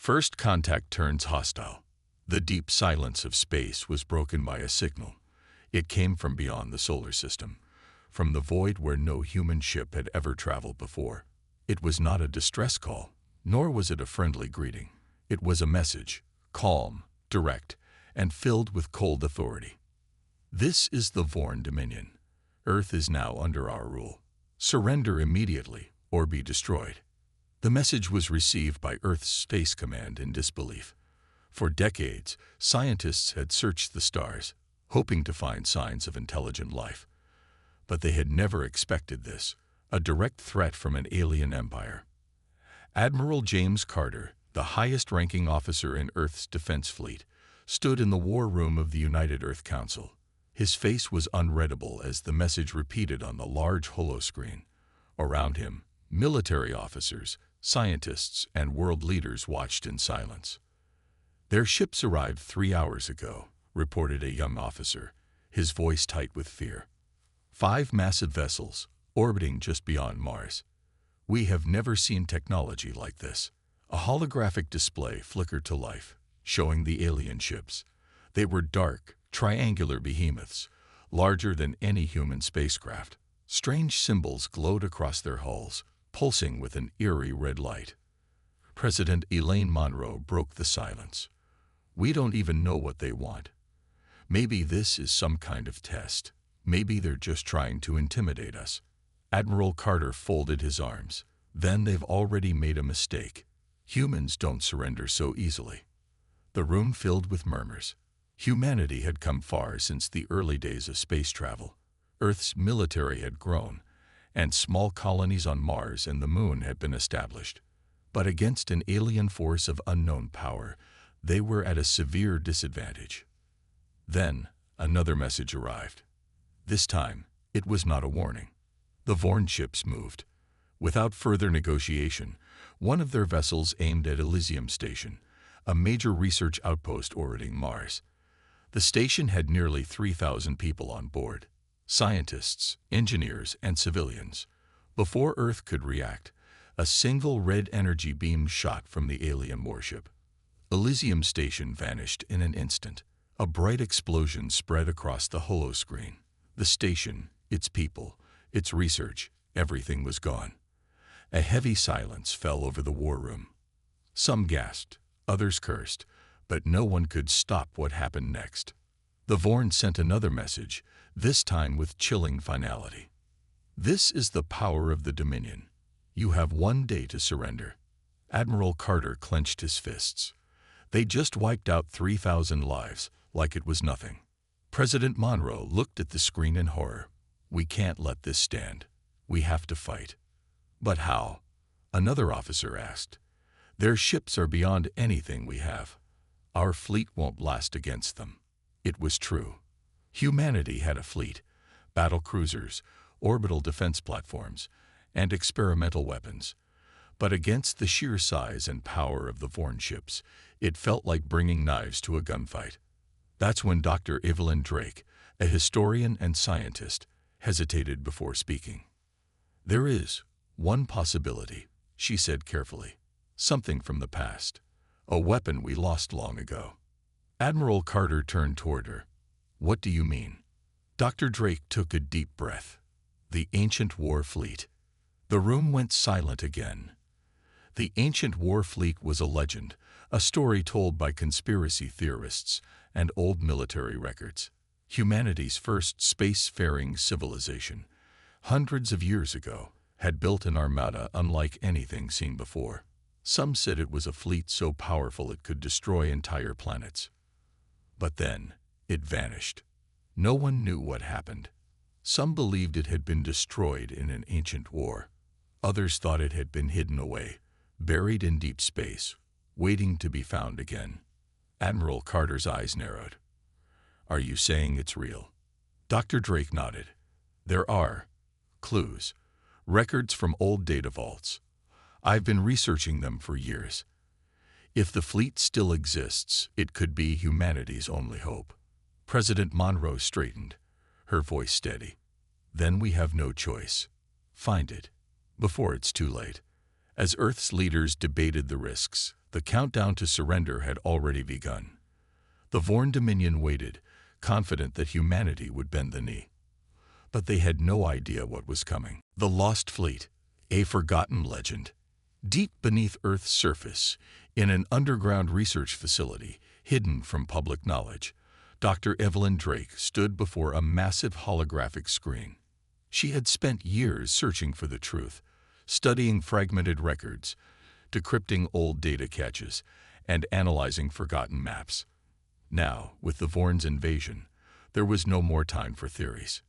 First contact turns hostile. The deep silence of space was broken by a signal. It came from beyond the solar system, from the void where no human ship had ever traveled before. It was not a distress call, nor was it a friendly greeting. It was a message, calm, direct, and filled with cold authority. This is the Vorn Dominion. Earth is now under our rule. Surrender immediately, or be destroyed. The message was received by Earth's Space Command in disbelief. For decades, scientists had searched the stars, hoping to find signs of intelligent life. But they had never expected this, a direct threat from an alien empire. Admiral James Carter, the highest-ranking officer in Earth's defense fleet, stood in the war room of the United Earth Council. His face was unreadable as the message repeated on the large holoscreen. Around him, military officers, scientists, and world leaders watched in silence. "Their ships arrived 3 hours ago," reported a young officer, his voice tight with fear. "5 massive vessels, orbiting just beyond Mars. We have never seen technology like this." A holographic display flickered to life, showing the alien ships. They were dark, triangular behemoths, larger than any human spacecraft. Strange symbols glowed across their hulls, pulsing with an eerie red light. President Elaine Monroe broke the silence. "We don't even know what they want. Maybe this is some kind of test. Maybe they're just trying to intimidate us." Admiral Carter folded his arms. "Then they've already made a mistake. Humans don't surrender so easily." The room filled with murmurs. Humanity had come far since the early days of space travel. Earth's military had grown, and small colonies on Mars and the Moon had been established. But against an alien force of unknown power, they were at a severe disadvantage. Then, another message arrived. This time, it was not a warning. The Vorn ships moved. Without further negotiation, one of their vessels aimed at Elysium Station, a major research outpost orbiting Mars. The station had nearly 3,000 people on board, scientists, engineers, and civilians. Before Earth could react, a single red energy beam shot from the alien warship. Elysium Station vanished in an instant. A bright explosion spread across the holoscreen. The station, its people, its research, everything was gone. A heavy silence fell over the war room. Some gasped, others cursed, but no one could stop what happened next. The Vorn sent another message, this time with chilling finality. "This is the power of the Dominion. You have 1 day to surrender." Admiral Carter clenched his fists. They just wiped out 3,000 lives, like it was nothing. President Monroe looked at the screen in horror. "We can't let this stand. We have to fight." "But how?" another officer asked. "Their ships are beyond anything we have. Our fleet won't last against them." It was true. Humanity had a fleet, battle cruisers, orbital defense platforms, and experimental weapons. But against the sheer size and power of the Vorn ships, it felt like bringing knives to a gunfight. That's when Dr. Evelyn Drake, a historian and scientist, hesitated before speaking. "There is one possibility," she said carefully. "Something from the past. A weapon we lost long ago." Admiral Carter turned toward her. "What do you mean?" Dr. Drake took a deep breath. "The ancient war fleet." The room went silent again. The ancient war fleet was a legend, a story told by conspiracy theorists and old military records. Humanity's first spacefaring civilization, hundreds of years ago, had built an armada unlike anything seen before. Some said it was a fleet so powerful it could destroy entire planets. But then, it vanished. No one knew what happened. Some believed it had been destroyed in an ancient war. Others thought it had been hidden away, buried in deep space, waiting to be found again. Admiral Carter's eyes narrowed. "Are you saying it's real?" Dr. Drake nodded. "There are clues, records from old data vaults. I've been researching them for years. If the fleet still exists, it could be humanity's only hope." President Monroe straightened, her voice steady. "Then we have no choice. Find it, before it's too late." As Earth's leaders debated the risks, the countdown to surrender had already begun. The Vorn Dominion waited, confident that humanity would bend the knee. But they had no idea what was coming. The Lost Fleet, a forgotten legend. Deep beneath Earth's surface, in an underground research facility, hidden from public knowledge, Dr. Evelyn Drake stood before a massive holographic screen. She had spent years searching for the truth, studying fragmented records, decrypting old data caches, and analyzing forgotten maps. Now, with the Vorn's invasion, there was no more time for theories.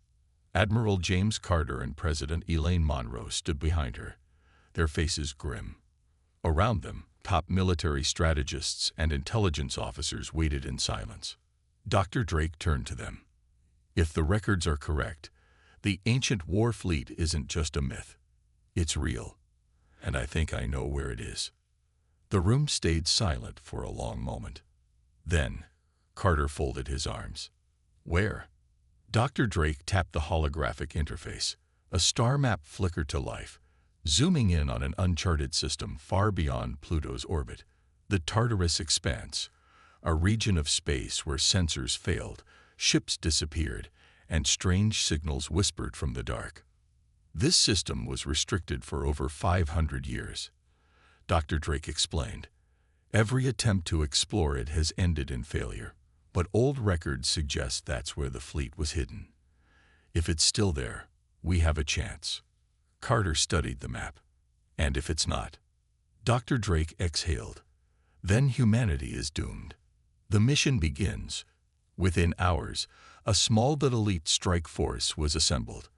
Admiral James Carter and President Elaine Monroe stood behind her, their faces grim. Around them, top military strategists and intelligence officers waited in silence. Dr. Drake turned to them. If the records are correct, the ancient war fleet isn't just a myth. It's real, and I think I know where it is. The room stayed silent for a long moment. Then, Carter folded his arms. Where? Dr. Drake tapped the holographic interface. A star map flickered to life, zooming in on an uncharted system far beyond Pluto's orbit. The Tartarus Expanse, a region of space where sensors failed, ships disappeared, and strange signals whispered from the dark. This system was restricted for over 500 years. Dr. Drake explained. Every attempt to explore it has ended in failure, but old records suggest that's where the fleet was hidden. If it's still there, we have a chance. Carter studied the map. And if it's not? Dr. Drake exhaled. Then humanity is doomed. The mission begins. Within hours, a small but elite strike force was assembled.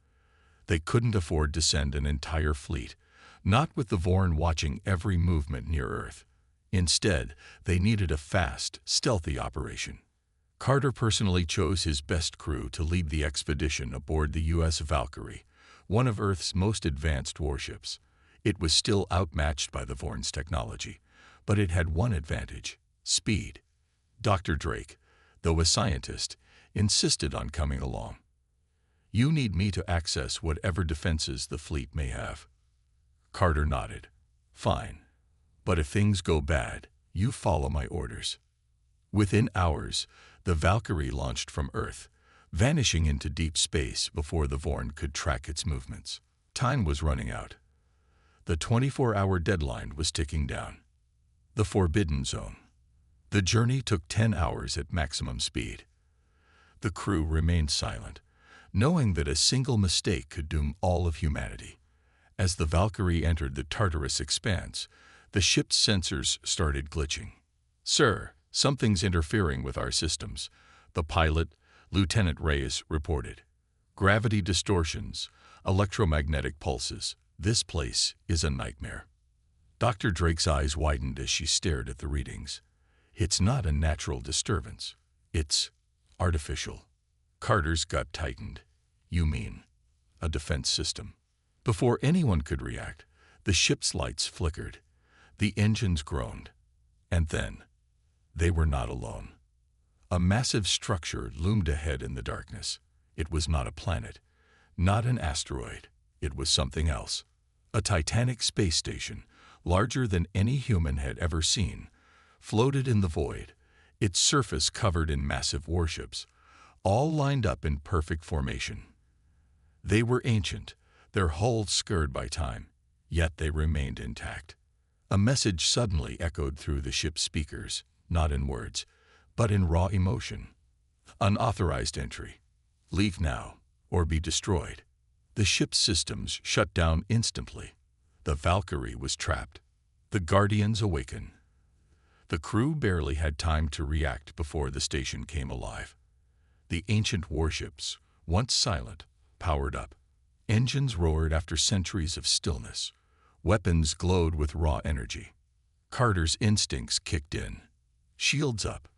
They couldn't afford to send an entire fleet, not with the Vorn watching every movement near Earth. Instead, they needed a fast, stealthy operation. Carter personally chose his best crew to lead the expedition aboard the U.S. Valkyrie, one of Earth's most advanced warships. It was still outmatched by the Vorn's technology, but it had one advantage: speed. Dr. Drake, though a scientist, insisted on coming along. You need me to access whatever defenses the fleet may have. Carter nodded. Fine. But if things go bad, you follow my orders. Within hours, the Valkyrie launched from Earth, vanishing into deep space before the Vorn could track its movements. Time was running out. The 24-hour deadline was ticking down. The Forbidden Zone. The journey took 10 hours at maximum speed. The crew remained silent, knowing that a single mistake could doom all of humanity. As the Valkyrie entered the Tartarus Expanse, the ship's sensors started glitching. Sir, something's interfering with our systems, the pilot, Lieutenant Reyes, reported. Gravity distortions, electromagnetic pulses. This place is a nightmare. Dr. Drake's eyes widened as she stared at the readings. It's not a natural disturbance. It's artificial. Carter's gut tightened. You mean a defense system? Before anyone could react, the ship's lights flickered. The engines groaned. And then, they were not alone. A massive structure loomed ahead in the darkness. It was not a planet, not an asteroid. It was something else. A titanic space station, larger than any human had ever seen, floated in the void, its surface covered in massive warships, all lined up in perfect formation. They were ancient, their hulls scarred by time, yet they remained intact. A message suddenly echoed through the ship's speakers, not in words, but in raw emotion. Unauthorized entry. Leave now, or be destroyed. The ship's systems shut down instantly. The Valkyrie was trapped. The Guardians awaken. The crew barely had time to react before the station came alive. The ancient warships, once silent, powered up. Engines roared after centuries of stillness. Weapons glowed with raw energy. Carter's instincts kicked in. Shields up.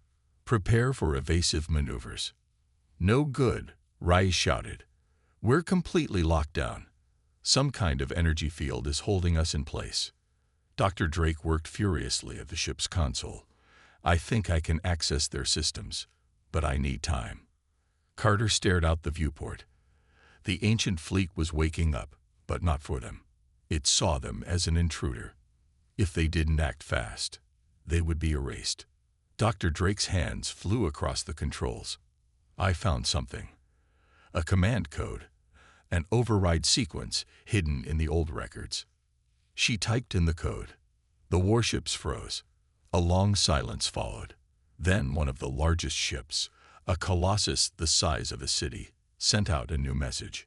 Prepare for evasive maneuvers. No good, Reyes shouted. We're completely locked down. Some kind of energy field is holding us in place. Dr. Drake worked furiously at the ship's console. I think I can access their systems, but I need time. Carter stared out the viewport. The ancient fleet was waking up, but not for them. It saw them as an intruder. If they didn't act fast, they would be erased. Dr. Drake's hands flew across the controls. I found something. A command code, an override sequence hidden in the old records. She typed in the code. The warships froze. A long silence followed. Then one of the largest ships, a colossus the size of a city, sent out a new message.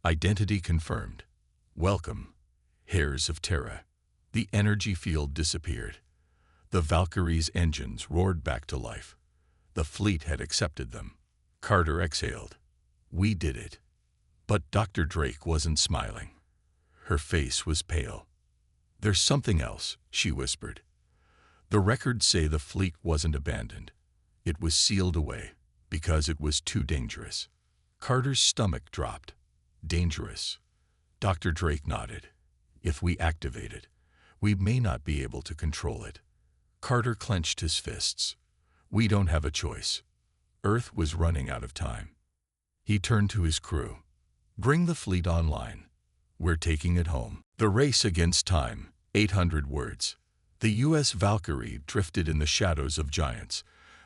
Identity confirmed. Welcome, heirs of Terra. The energy field disappeared. The Valkyrie's engines roared back to life. The fleet had accepted them. Carter exhaled. We did it. But Dr. Drake wasn't smiling. Her face was pale. There's something else, she whispered. The records say the fleet wasn't abandoned. It was sealed away because it was too dangerous. Carter's stomach dropped. Dangerous. Dr. Drake nodded. If we activate it, we may not be able to control it. Carter clenched his fists. We don't have a choice. Earth was running out of time. He turned to his crew. Bring the fleet online. We're taking it home. The race against time, 800 words. The U.S. Valkyrie drifted in the shadows of giants,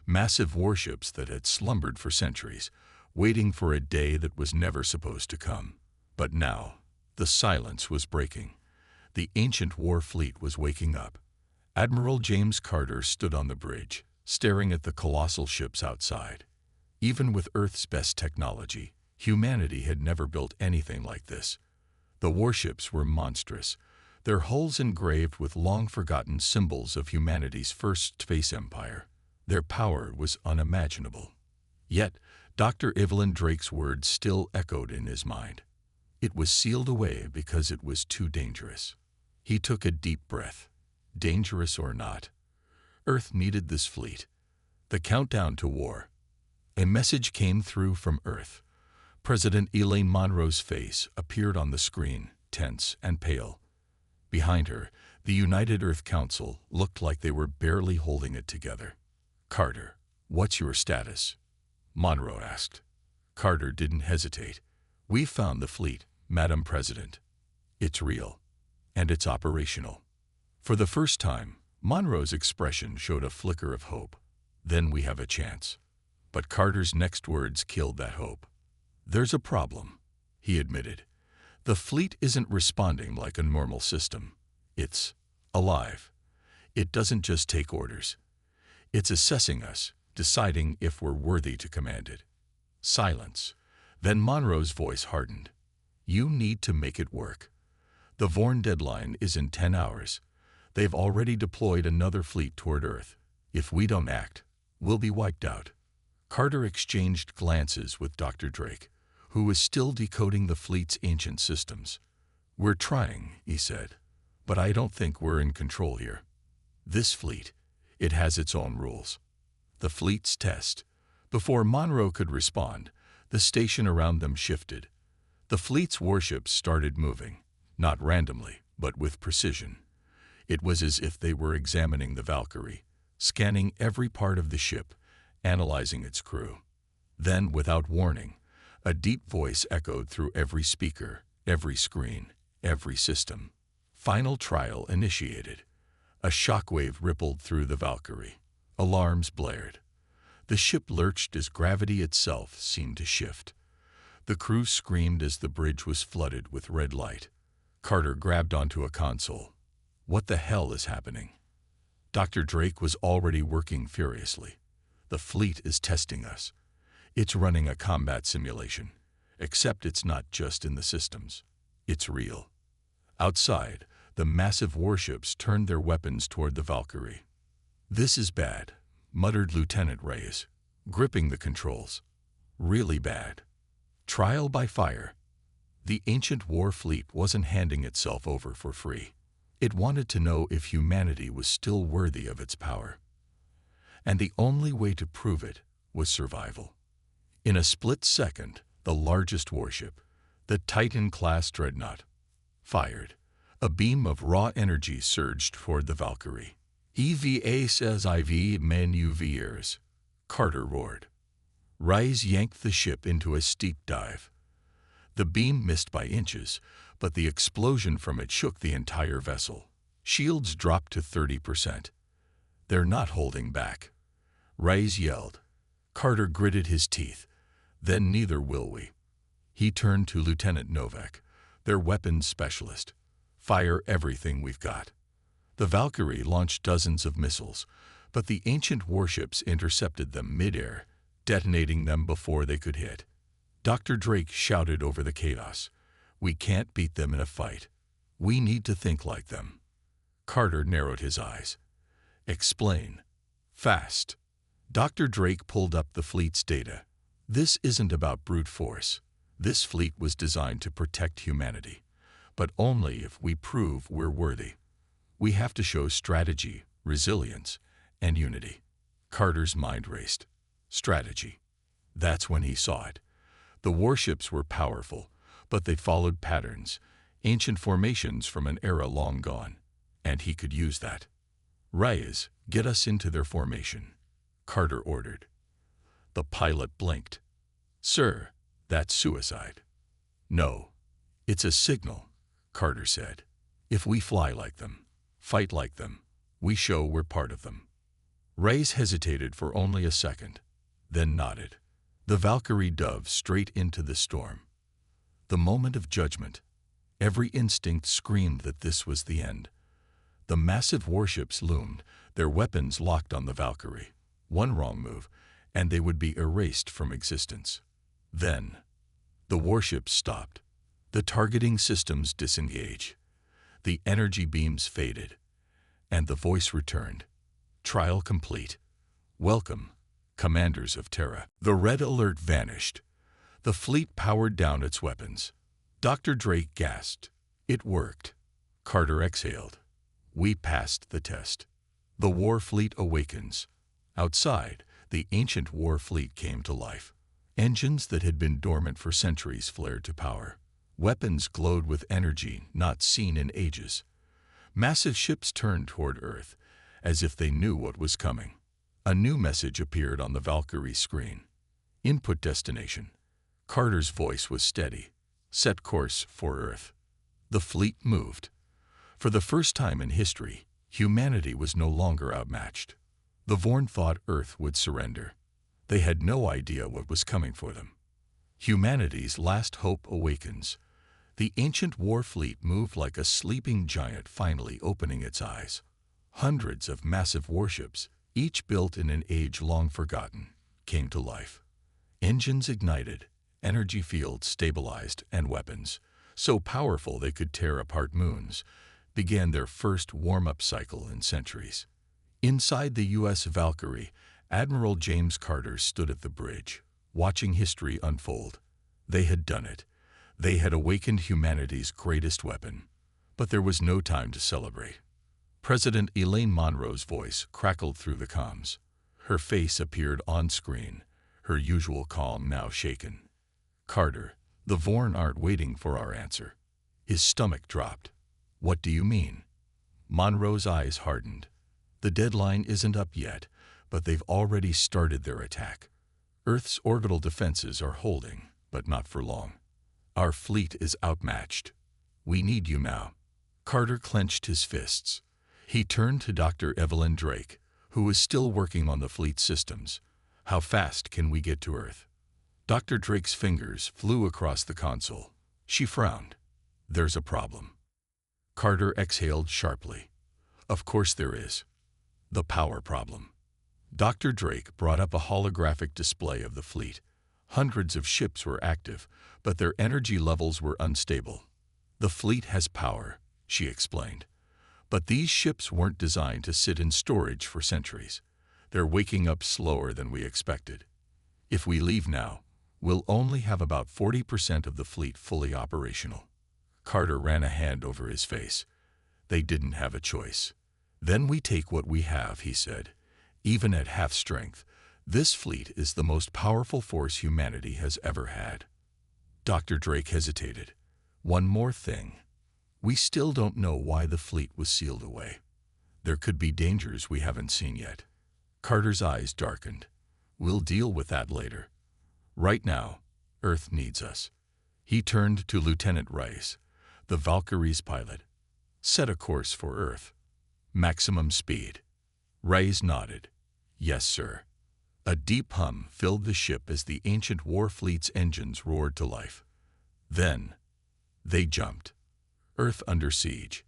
massive warships that had slumbered for centuries, waiting for a day that was never supposed to come. But now, the silence was breaking. The ancient war fleet was waking up. Admiral James Carter stood on the bridge, staring at the colossal ships outside. Even with Earth's best technology, humanity had never built anything like this. The warships were monstrous, their hulls engraved with long-forgotten symbols of humanity's first space empire. Their power was unimaginable. Yet, Dr. Evelyn Drake's words still echoed in his mind. It was sealed away because it was too dangerous. He took a deep breath. Dangerous or not, Earth needed this fleet. The countdown to war. A message came through from Earth. President Elaine Monroe's face appeared on the screen, tense and pale. Behind her, the United Earth Council looked like they were barely holding it together. Carter, what's your status? Monroe asked. Carter didn't hesitate. We found the fleet, Madam President. It's real, and it's operational. For the first time, Monroe's expression showed a flicker of hope. Then we have a chance. But Carter's next words killed that hope. There's a problem, he admitted. The fleet isn't responding like a normal system. It's alive. It doesn't just take orders. It's assessing us, deciding if we're worthy to command it. Silence. Then Monroe's voice hardened. You need to make it work. The Vorn deadline is in 10 hours. They've already deployed another fleet toward Earth. If we don't act, we'll be wiped out. Carter exchanged glances with Dr. Drake, who was still decoding the fleet's ancient systems. We're trying, he said, but I don't think we're in control here. This fleet, it has its own rules. The fleet's test. Before Monroe could respond, the station around them shifted. The fleet's warships started moving, not randomly, but with precision. It was as if they were examining the Valkyrie, scanning every part of the ship, analyzing its crew. Then, without warning, a deep voice echoed through every speaker, every screen, every system. Final trial initiated. A shockwave rippled through the Valkyrie. Alarms blared. The ship lurched as gravity itself seemed to shift. The crew screamed as the bridge was flooded with red light. Carter grabbed onto a console. What the hell is happening? Dr. Drake was already working furiously. The fleet is testing us. It's running a combat simulation, except it's not just in the systems. It's real. Outside, the massive warships turned their weapons toward the Valkyrie. This is bad, muttered Lieutenant Reyes, gripping the controls. Really bad. Trial by fire. The ancient war fleet wasn't handing itself over for free. It wanted to know if humanity was still worthy of its power. And the only way to prove it was survival. In a split second, the largest warship, the Titan-class dreadnought, fired. A beam of raw energy surged toward the Valkyrie. EVA says IV maneuvers, Carter roared. Reyes yanked the ship into a steep dive. The beam missed by inches, but the explosion from it shook the entire vessel. Shields dropped to 30%. They're not holding back. Reyes yelled. Carter gritted his teeth. Then neither will we. He turned to Lieutenant Novak, their weapons specialist. Fire everything we've got. The Valkyrie launched dozens of missiles, but the ancient warships intercepted them mid-air, detonating them before they could hit. Dr. Drake shouted over the chaos. We can't beat them in a fight. We need to think like them. Carter narrowed his eyes. Explain. Fast. Dr. Drake pulled up the fleet's data. This isn't about brute force. This fleet was designed to protect humanity, but only if we prove we're worthy. We have to show strategy, resilience, and unity. Carter's mind raced. Strategy. That's when he saw it. The warships were powerful, but they followed patterns, ancient formations from an era long gone, and he could use that. Reyes, get us into their formation, Carter ordered. The pilot blinked. Sir, that's suicide. No, it's a signal, Carter said. If we fly like them, fight like them, we show we're part of them. Reyes hesitated for only a second, then nodded. The Valkyrie dove straight into the storm. The moment of judgment. Every instinct screamed that this was the end. The massive warships loomed, their weapons locked on the Valkyrie. One wrong move, and they would be erased from existence. Then, the warships stopped. The targeting systems disengaged. The energy beams faded, and the voice returned. Trial complete. Welcome, commanders of Terra. The red alert vanished. The fleet powered down its weapons. Dr. Drake gasped. It worked. Carter exhaled. We passed the test. The war fleet awakens. Outside, the ancient war fleet came to life. Engines that had been dormant for centuries flared to power. Weapons glowed with energy not seen in ages. Massive ships turned toward Earth, as if they knew what was coming. A new message appeared on the Valkyrie screen. Input destination. Carter's voice was steady. Set course for Earth. The fleet moved. For the first time in history, humanity was no longer outmatched. The Vorn thought Earth would surrender. They had no idea what was coming for them. Humanity's last hope awakens. The ancient war fleet moved like a sleeping giant finally opening its eyes. Hundreds of massive warships, each built in an age long forgotten, came to life. Engines ignited, energy fields stabilized, and weapons, so powerful they could tear apart moons, began their first warm-up cycle in centuries. Inside the U.S. Valkyrie, Admiral James Carter stood at the bridge, watching history unfold. They had done it. They had awakened humanity's greatest weapon. But there was no time to celebrate. President Elaine Monroe's voice crackled through the comms. Her face appeared on screen, her usual calm now shaken. Carter, the Vorn aren't waiting for our answer. His stomach dropped. What do you mean? Monroe's eyes hardened. The deadline isn't up yet, but they've already started their attack. Earth's orbital defenses are holding, but not for long. Our fleet is outmatched. We need you now. Carter clenched his fists. He turned to Dr. Evelyn Drake, who was still working on the fleet systems. How fast can we get to Earth? Dr. Drake's fingers flew across the console. She frowned. There's a problem. Carter exhaled sharply. Of course there is. The power problem. Dr. Drake brought up a holographic display of the fleet. Hundreds of ships were active, but their energy levels were unstable. The fleet has power, she explained. But these ships weren't designed to sit in storage for centuries. They're waking up slower than we expected. If we leave now, we'll only have about 40% of the fleet fully operational. Carter ran a hand over his face. They didn't have a choice. Then we take what we have, he said. Even at half strength, this fleet is the most powerful force humanity has ever had. Dr. Drake hesitated. One more thing. We still don't know why the fleet was sealed away. There could be dangers we haven't seen yet. Carter's eyes darkened. We'll deal with that later. Right now, Earth needs us. He turned to Lieutenant Reyes, the Valkyrie's pilot. Set a course for Earth. Maximum speed. Reyes nodded. Yes, sir. A deep hum filled the ship as the ancient war fleet's engines roared to life. Then, they jumped. Earth under siege.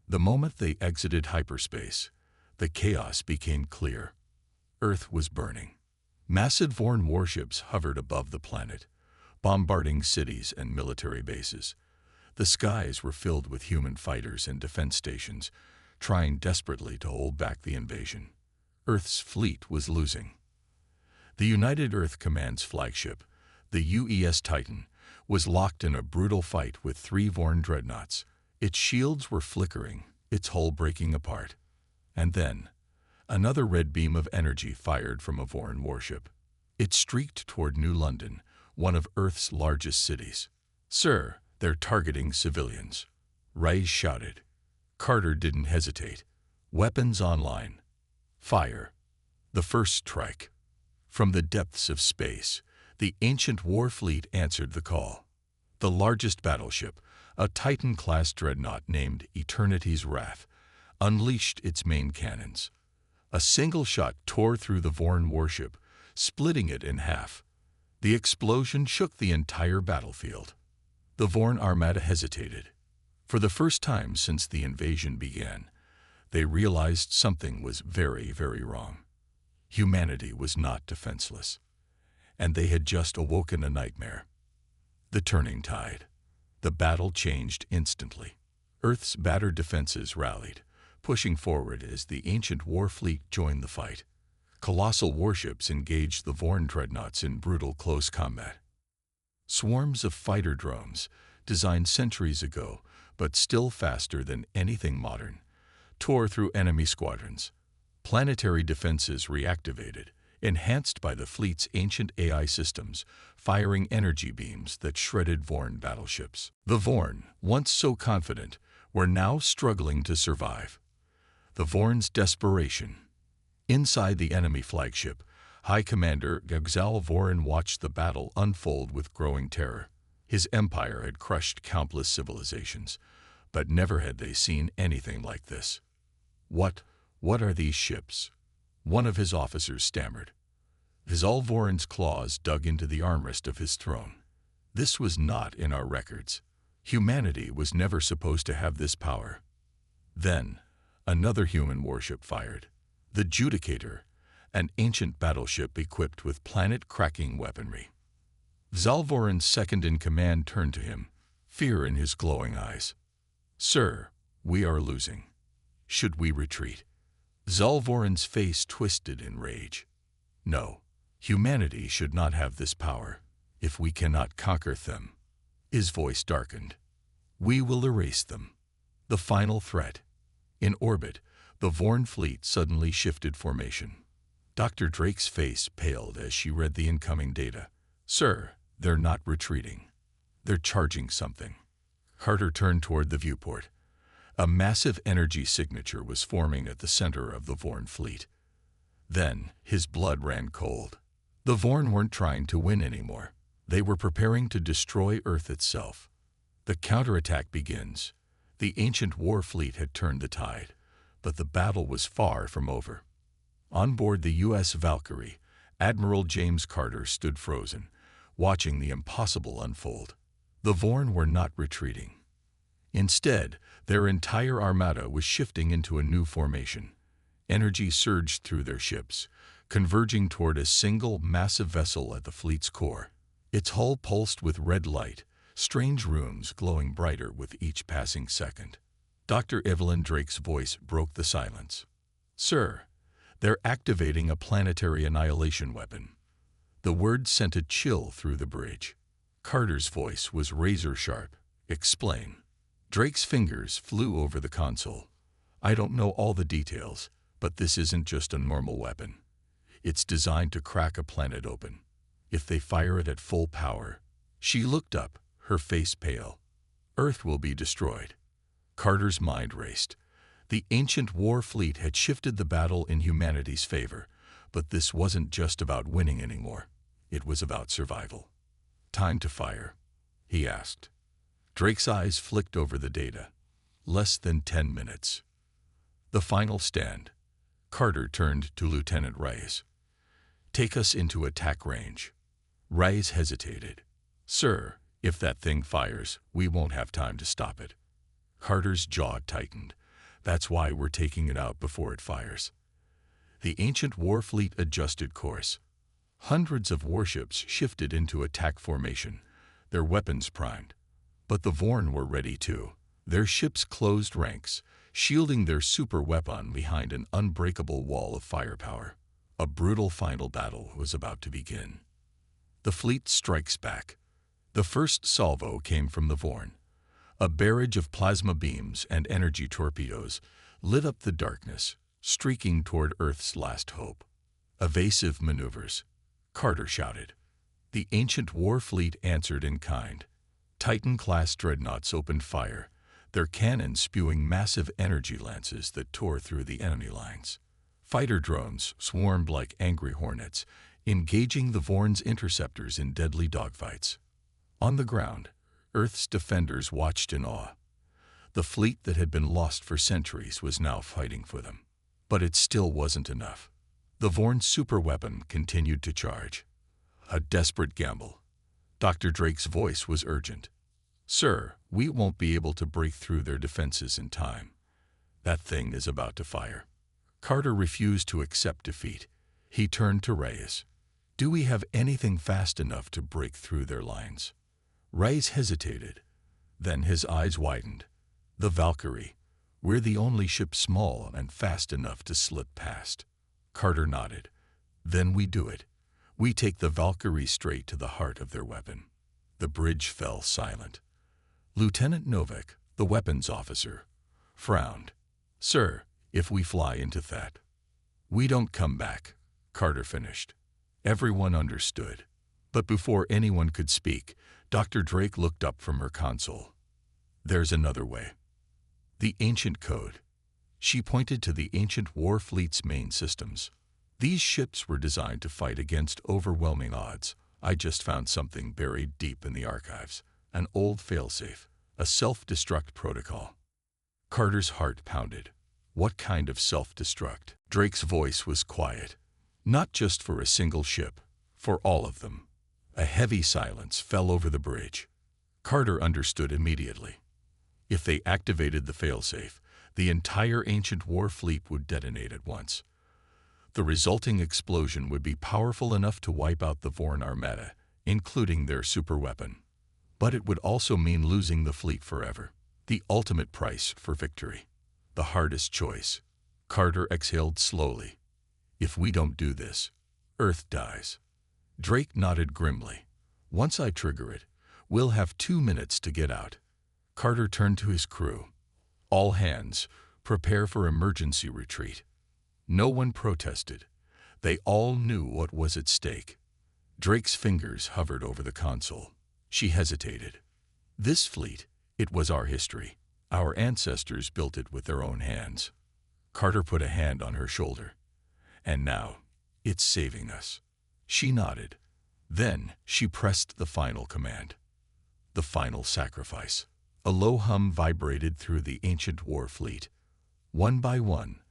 The moment they exited hyperspace, the chaos became clear. Earth was burning. Massive Vorn warships hovered above the planet, bombarding cities and military bases. The skies were filled with human fighters and defense stations, trying desperately to hold back the invasion. Earth's fleet was losing. The United Earth Command's flagship, the UES Titan, was locked in a brutal fight with 3 Vorn dreadnoughts. Its shields were flickering, its hull breaking apart. And then, another red beam of energy fired from a Vorn warship. It streaked toward New London, one of Earth's largest cities. Sir, they're targeting civilians. Reyes shouted. Carter didn't hesitate. Weapons online. Fire. The first strike. From the depths of space, the ancient war fleet answered the call. The largest battleship, a Titan-class dreadnought named Eternity's Wrath, unleashed its main cannons. A single shot tore through the Vorn warship, splitting it in half. The explosion shook the entire battlefield. The Vorn armada hesitated. For the first time since the invasion began, they realized something was very, very wrong. Humanity was not defenseless, and they had just awoken a nightmare. The turning tide. The battle changed instantly. Earth's battered defenses rallied, pushing forward as the ancient war fleet joined the fight. Colossal warships engaged the Vorn dreadnoughts in brutal close combat. Swarms of fighter drones, designed centuries ago, but still faster than anything modern, tore through enemy squadrons. Planetary defenses reactivated, enhanced by the fleet's ancient AI systems, firing energy beams that shredded Vorn battleships. The Vorn, once so confident, were now struggling to survive. The Vorn's desperation. Inside the enemy flagship, High Commander Gagzal Vorin watched the battle unfold with growing terror. His empire had crushed countless civilizations, but never had they seen anything like this. What are these ships? One of his officers stammered. Gagzal Vorin's claws dug into the armrest of his throne. This was not in our records. Humanity was never supposed to have this power. Then, another human warship fired. The Judicator, an ancient battleship equipped with planet-cracking weaponry. Gagzal Vorin's second-in-command turned to him, fear in his glowing eyes. Sir, we are losing. Should we retreat? Gagzal Vorin's face twisted in rage. No, humanity should not have this power. If we cannot conquer them, his voice darkened. We will erase them. The final threat. In orbit, the Vorn fleet suddenly shifted formation. Dr. Drake's face paled as she read the incoming data. Sir, they're not retreating. They're charging something. Carter turned toward the viewport. A massive energy signature was forming at the center of the Vorn fleet. Then, his blood ran cold. The Vorn weren't trying to win anymore. They were preparing to destroy Earth itself. The counterattack begins. The ancient war fleet had turned the tide, but the battle was far from over. On board the U.S. Valkyrie, Admiral James Carter stood frozen, watching the impossible unfold. The Vorn were not retreating. Instead, their entire armada was shifting into a new formation. Energy surged through their ships, converging toward a single massive vessel at the fleet's core. Its hull pulsed with red light, strange runes glowing brighter with each passing second. Dr. Evelyn Drake's voice broke the silence. Sir, they're activating a planetary annihilation weapon. The word sent a chill through the bridge. Carter's voice was razor-sharp. Explain. Drake's fingers flew over the console. I don't know all the details, but this isn't just a normal weapon. It's designed to crack a planet open. If they fire it at full power, she looked up, her face pale. Earth will be destroyed. Carter's mind raced. The ancient war fleet had shifted the battle in humanity's favor, but this wasn't just about winning anymore. It was about survival. Time to fire, he asked. Drake's eyes flicked over the data. Less than 10 minutes. The final stand. Carter turned to Lieutenant Reyes. "Take us into attack range." Reyes hesitated. "Sir, if that thing fires, we won't have time to stop it." Carter's jaw tightened. "That's why we're taking it out before it fires." The ancient war fleet adjusted course. Hundreds of warships shifted into attack formation, their weapons primed. But the Vorn were ready too. Their ships closed ranks, shielding their super weapon behind an unbreakable wall of firepower. A brutal final battle was about to begin. The fleet strikes back. The first salvo came from the Vorn. A barrage of plasma beams and energy torpedoes lit up the darkness, streaking toward Earth's last hope. "Evasive maneuvers," Carter shouted. The ancient war fleet answered in kind. Titan-class dreadnoughts opened fire, their cannons spewing massive energy lances that tore through the enemy lines. Fighter drones swarmed like angry hornets, engaging the Vorn's interceptors in deadly dogfights. On the ground, Earth's defenders watched in awe. The fleet that had been lost for centuries was now fighting for them. But it still wasn't enough. The Vorn superweapon continued to charge. A desperate gamble. Dr. Drake's voice was urgent. "Sir, we won't be able to break through their defenses in time. That thing is about to fire." Carter refused to accept defeat. He turned to Reyes. "Do we have anything fast enough to break through their lines?" Reyes hesitated. Then his eyes widened. "The Valkyrie. We're the only ship small and fast enough to slip past." Carter nodded. "Then we do it. We take the Valkyrie straight to the heart of their weapon." The bridge fell silent. Lieutenant Novak, the weapons officer, frowned. "Sir, if we fly into that, we don't come back," Carter finished. Everyone understood. But before anyone could speak, Dr. Drake looked up from her console. "There's another way." The ancient code. She pointed to the ancient war fleet's main systems. These ships were designed to fight against overwhelming odds. "I just found something buried deep in the archives. An old failsafe, a self-destruct protocol." Carter's heart pounded. What kind of self-destruct? Drake's voice was quiet. "Not just for a single ship, for all of them." A heavy silence fell over the bridge. Carter understood immediately. If they activated the failsafe, the entire ancient war fleet would detonate at once. The resulting explosion would be powerful enough to wipe out the Vorn Armada, including their superweapon. But it would also mean losing the fleet forever. The ultimate price for victory. The hardest choice. Carter exhaled slowly. "If we don't do this, Earth dies." Drake nodded grimly. "Once I trigger it, we'll have 2 minutes to get out." Carter turned to his crew. "All hands, prepare for emergency retreat." No one protested. They all knew what was at stake. Drake's fingers hovered over the console. She hesitated. "This fleet, it was our history. Our ancestors built it with their own hands." Carter put a hand on her shoulder. "And now, it's saving us." She nodded. Then she pressed the final command. The final sacrifice. A low hum vibrated through the ancient war fleet. One by one,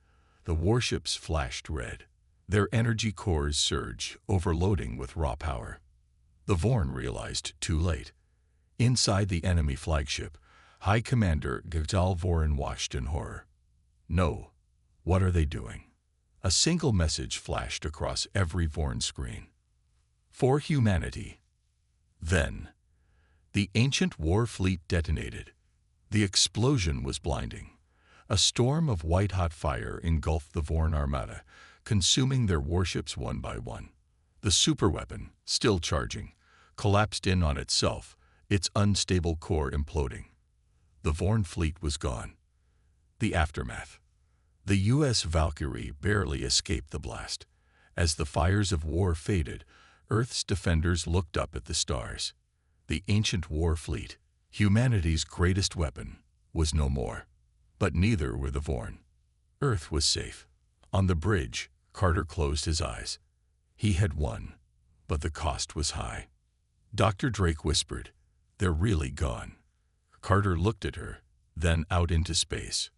the warships flashed red. Their energy cores surged, overloading with raw power. The Vorn realized too late. Inside the enemy flagship, High Commander Gagdal Vorin watched in horror. "No, what are they doing?" A single message flashed across every Vorn screen. "For humanity." Then, the ancient war fleet detonated. The explosion was blinding. A storm of white-hot fire engulfed the Vorn Armada, consuming their warships one by one. The superweapon, still charging, collapsed in on itself, its unstable core imploding. The Vorn fleet was gone. The aftermath. The U.S. Valkyrie barely escaped the blast. As the fires of war faded, Earth's defenders looked up at the stars. The ancient war fleet, humanity's greatest weapon, was no more. But neither were the Vorn. Earth was safe. On the bridge, Carter closed his eyes. He had won, but the cost was high. Dr. Drake whispered, "They're really gone." Carter looked at her, then out into space.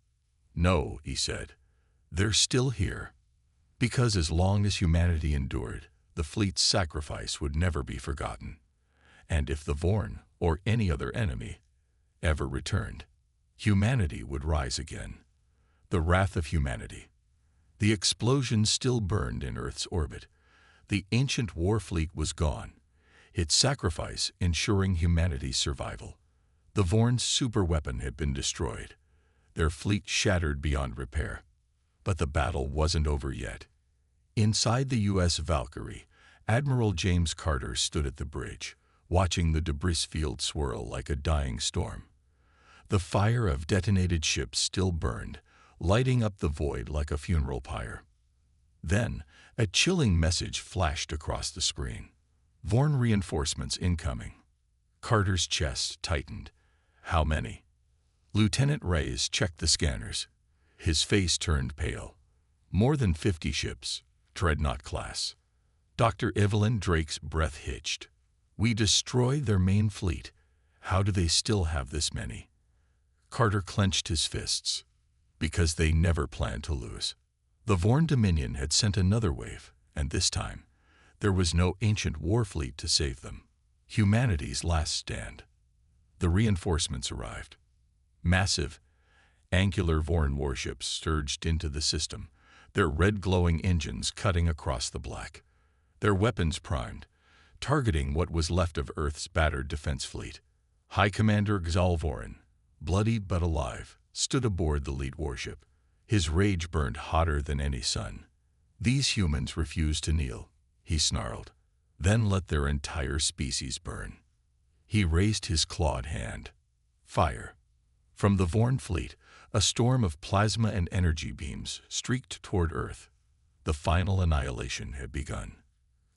"No," he said. They're still here. Because as long as humanity endured, the fleet's sacrifice would never be forgotten. And if the Vorn, or any other enemy, ever returned, humanity would rise again. The wrath of humanity. The explosion still burned in Earth's orbit. The ancient war fleet was gone, its sacrifice ensuring humanity's survival. The Vorn's superweapon had been destroyed, their fleet shattered beyond repair. But the battle wasn't over yet. Inside the U.S. Valkyrie, Admiral James Carter stood at the bridge, watching the debris field swirl like a dying storm. The fire of detonated ships still burned, lighting up the void like a funeral pyre. Then, a chilling message flashed across the screen. Vorn reinforcements incoming. Carter's chest tightened. How many? Lieutenant Reyes checked the scanners. His face turned pale. More than 50 ships, Dreadnought class. Dr. Evelyn Drake's breath hitched. We destroyed their main fleet. How do they still have this many? Carter clenched his fists. Because they never planned to lose. The Vorn Dominion had sent another wave, and this time, there was no ancient war fleet to save them. Humanity's last stand. The reinforcements arrived. Massive, angular Vorn warships surged into the system, their red glowing engines cutting across the black. Their weapons primed, targeting what was left of Earth's battered defense fleet. High Commander Xal Voren, bloodied but alive, stood aboard the lead warship. His rage burned hotter than any sun. These humans refused to kneel, he snarled, then let their entire species burn. He raised his clawed hand. Fire. From the Vorn fleet, a storm of plasma and energy beams streaked toward Earth. The final annihilation had begun.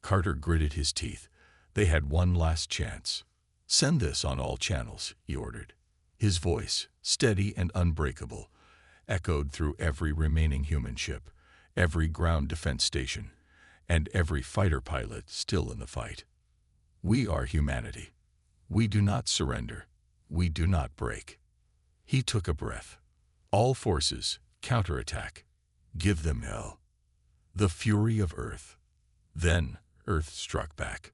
Carter gritted his teeth. They had one last chance. Send this on all channels, he ordered. His voice, steady and unbreakable, echoed through every remaining human ship, every ground defense station, and every fighter pilot still in the fight. We are humanity. We do not surrender. We do not break. He took a breath. All forces, counterattack. Give them hell. The fury of Earth. Then, Earth struck back.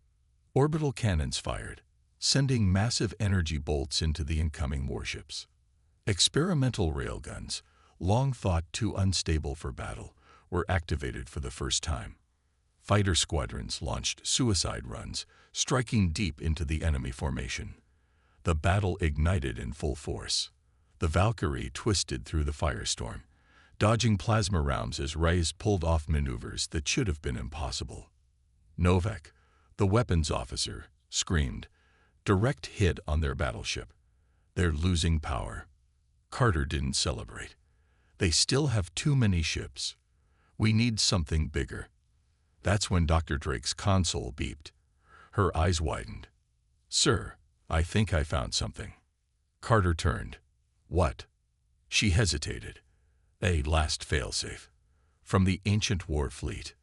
Orbital cannons fired, sending massive energy bolts into the incoming warships. Experimental railguns, long thought too unstable for battle, were activated for the first time. Fighter squadrons launched suicide runs, striking deep into the enemy formation. The battle ignited in full force. The Valkyrie twisted through the firestorm, dodging plasma rounds as Reyes pulled off maneuvers that should have been impossible. Novak, the weapons officer, screamed, "Direct hit on their battleship. They're losing power." Carter didn't celebrate. They still have too many ships. We need something bigger. That's when Dr. Drake's console beeped. Her eyes widened. "Sir, I think I found something." Carter turned. "What?" She hesitated. A last failsafe. From the ancient war fleet.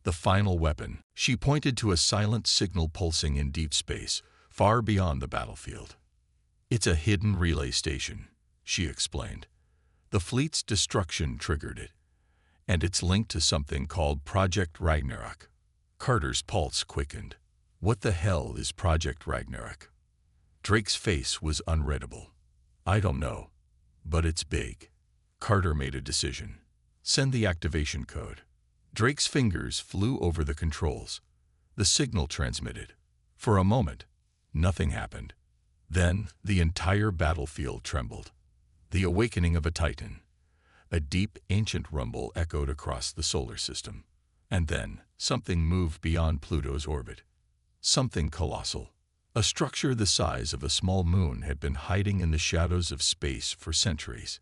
The final weapon. She pointed to a silent signal pulsing in deep space, far beyond the battlefield. "It's a hidden relay station," she explained. "The fleet's destruction triggered it, and it's linked to something called Project Ragnarok." Carter's pulse quickened. What the hell is Project Ragnarok? Drake's face was unreadable. "I don't know, but it's big." Carter made a decision. "Send the activation code." Drake's fingers flew over the controls. The signal transmitted. For a moment, nothing happened. Then the entire battlefield trembled. The awakening of a titan. A deep, ancient rumble echoed across the solar system. And then something moved beyond Pluto's orbit. Something colossal. A structure the size of a small moon had been hiding in the shadows of space for centuries.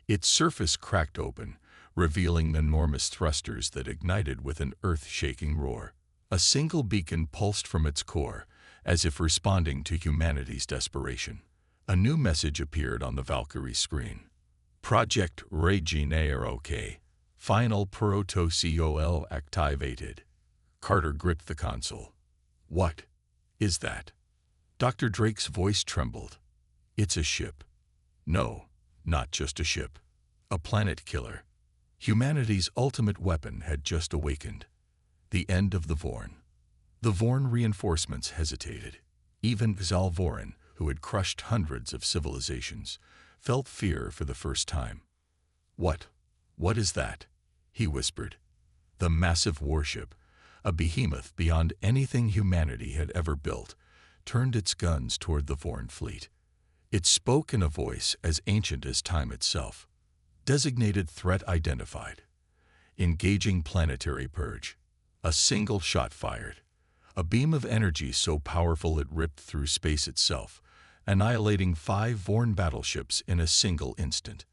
Its surface cracked open, revealing enormous thrusters that ignited with an earth-shaking roar. A single beacon pulsed from its core, as if responding to humanity's desperation. A new message appeared on the Valkyrie screen. "Project Ragnarok. Final protocol activated." Carter gripped the console. "What is that?" Dr. Drake's voice trembled. "It's a ship." "No, not just a ship. A planet killer. Humanity's ultimate weapon had just awakened. The end of the Vorn. The Vorn reinforcements hesitated. Even Xalvorin, who had crushed hundreds of civilizations, felt fear for the first time. What is that?" he whispered. The massive warship, a behemoth beyond anything humanity had ever built, turned its guns toward the Vorn fleet. It spoke in a voice as ancient as time itself. Designated threat identified. Engaging planetary purge. A single shot fired. A beam of energy so powerful it ripped through space itself, annihilating 5 Vorn battleships in a single instant.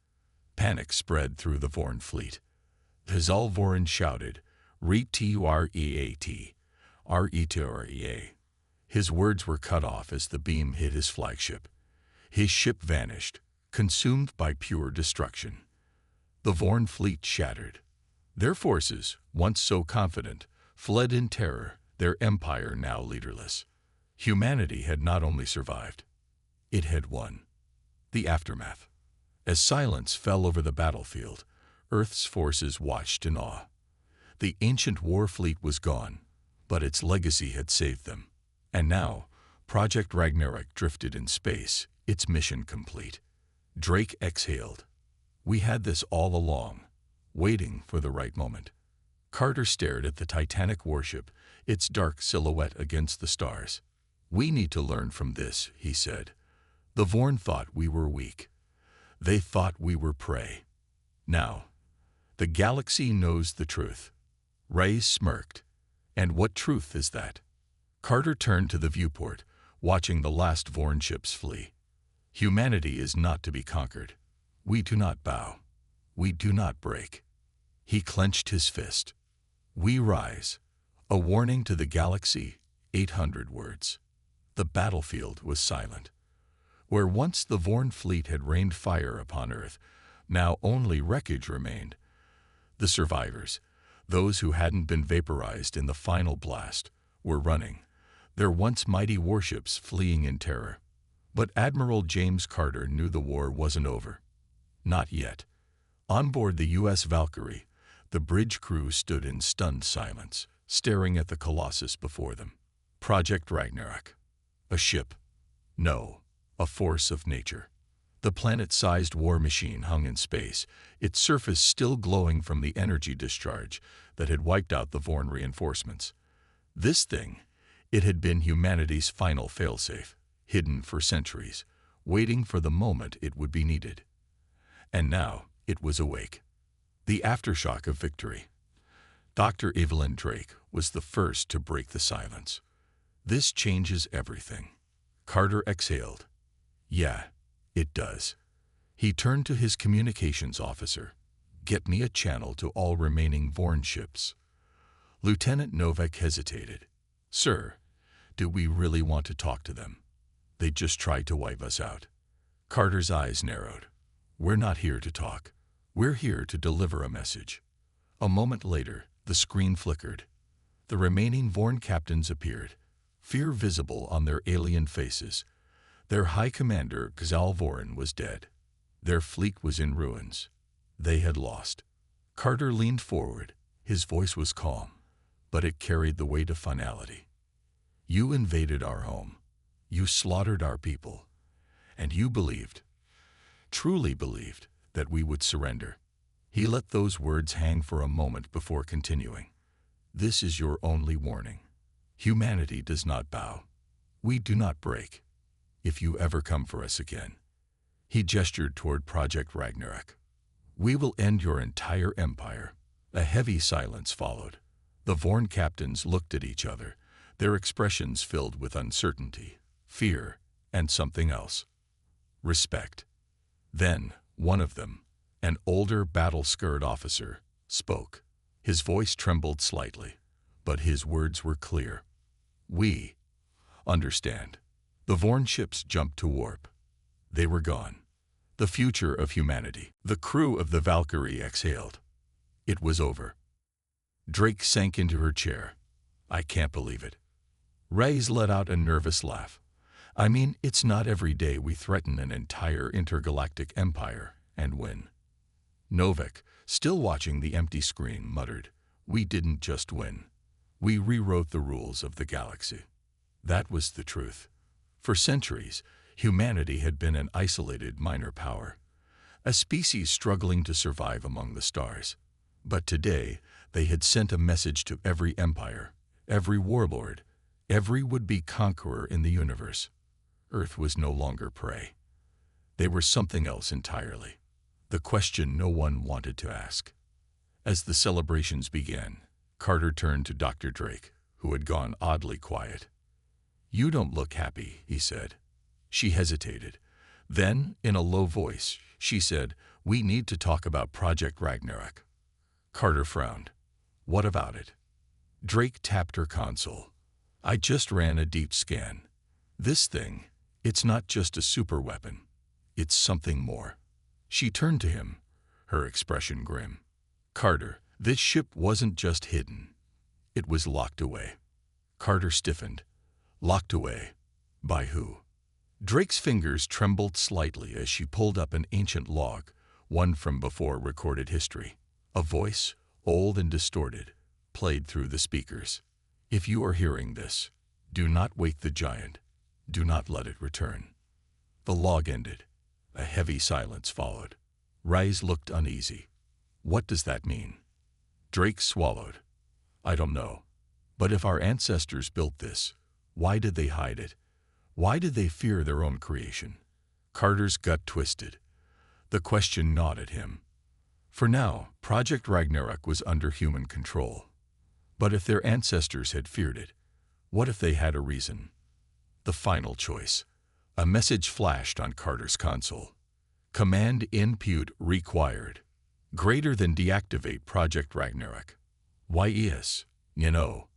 Panic spread through the Vorn fleet. Xalvorin shouted, "Retreat, retreat." His words were cut off as the beam hit his flagship. His ship vanished, consumed by pure destruction. The Vorn fleet shattered. Their forces, once so confident, fled in terror, their empire now leaderless. Humanity had not only survived, it had won. The aftermath. As silence fell over the battlefield, Earth's forces watched in awe. The ancient war fleet was gone, but its legacy had saved them. And now, Project Ragnarok drifted in space, its mission complete. Drake exhaled. "We had this all along, waiting for the right moment." Carter stared at the Titanic warship, its dark silhouette against the stars. "We need to learn from this," he said. "The Vorn thought we were weak. They thought we were prey. Now, the galaxy knows the truth." Ray smirked. "And what truth is that?" Carter turned to the viewport, watching the last Vorn ships flee. "Humanity is not to be conquered. We do not bow. We do not break." He clenched his fist. "We rise." A warning to the galaxy, 800 words. The battlefield was silent. Where once the Vorn fleet had rained fire upon Earth, now only wreckage remained. The survivors, those who hadn't been vaporized in the final blast, were running, their once mighty warships fleeing in terror. But Admiral James Carter knew the war wasn't over. Not yet. On board the U.S. Valkyrie, the bridge crew stood in stunned silence, staring at the colossus before them. Project Ragnarok. A ship. No, a force of nature. The planet-sized war machine hung in space, its surface still glowing from the energy discharge that had wiped out the Vorn reinforcements. This thing, it had been humanity's final failsafe, hidden for centuries, waiting for the moment it would be needed. And now it was awake. The aftershock of victory. Dr. Evelyn Drake was the first to break the silence. "This changes everything." Carter exhaled. "Yeah, it does." He turned to his communications officer. "Get me a channel to all remaining Vorn ships." Lieutenant Novak hesitated. "Sir, do we really want to talk to them? They just tried to wipe us out." Carter's eyes narrowed. "We're not here to talk. We're here to deliver a message." A moment later, the screen flickered. The remaining Vorn captains appeared, fear visible on their alien faces. Their high commander, Xalvorin, was dead. Their fleet was in ruins. They had lost. Carter leaned forward. His voice was calm, but it carried the weight of finality. "You invaded our home. You slaughtered our people. And you believed, truly believed, that we would surrender." He let those words hang for a moment before continuing. "This is your only warning. Humanity does not bow. We do not break. If you ever come for us again." He gestured toward Project Ragnarok. "We will end your entire empire." A heavy silence followed. The Vorn captains looked at each other, their expressions filled with uncertainty, fear, and something else. Respect. Then, one of them, an older battle-scarred officer, spoke. His voice trembled slightly, but his words were clear. "We understand." The Vorn ships jumped to warp. They were gone. The future of humanity. The crew of the Valkyrie exhaled. It was over. Drake sank into her chair. "I can't believe it." Reyes let out a nervous laugh. "I mean, it's not every day we threaten an entire intergalactic empire and win." Novak, still watching the empty screen, muttered, "We didn't just win. We rewrote the rules of the galaxy." That was the truth. For centuries, humanity had been an isolated minor power, a species struggling to survive among the stars. But today, they had sent a message to every empire, every warlord, every would-be conqueror in the universe. Earth was no longer prey. They were something else entirely. The question no one wanted to ask. As the celebrations began, Carter turned to Dr. Drake, who had gone oddly quiet. "You don't look happy," he said. She hesitated. Then, in a low voice, she said, "We need to talk about Project Ragnarok." Carter frowned. "What about it?" Drake tapped her console. "I just ran a deep scan. This thing, it's not just a super weapon. It's something more." She turned to him, her expression grim. "Carter, this ship wasn't just hidden. It was locked away." Carter stiffened. Locked away? By who? Drake's fingers trembled slightly as she pulled up an ancient log, one from before recorded history. A voice, old and distorted, played through the speakers. "If you are hearing this, do not wake the giant. Do not let it return." The log ended. A heavy silence followed. Rise looked uneasy. "What does that mean?" Drake swallowed. "I don't know. But if our ancestors built this, why did they hide it? Why did they fear their own creation?" Carter's gut twisted. The question gnawed at him. For now, Project Ragnarok was under human control. But if their ancestors had feared it, what if they had a reason? The final choice. A message flashed on Carter's console. "Command input required. Greater than deactivate Project Ragnarok." "Yes, you know."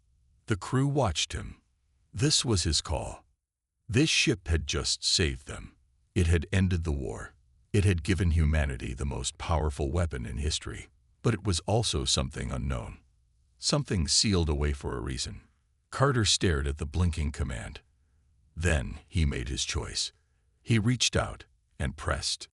The crew watched him. This was his call. This ship had just saved them. It had ended the war. It had given humanity the most powerful weapon in history. But it was also something unknown. Something sealed away for a reason. Carter stared at the blinking command. Then he made his choice. He reached out and pressed.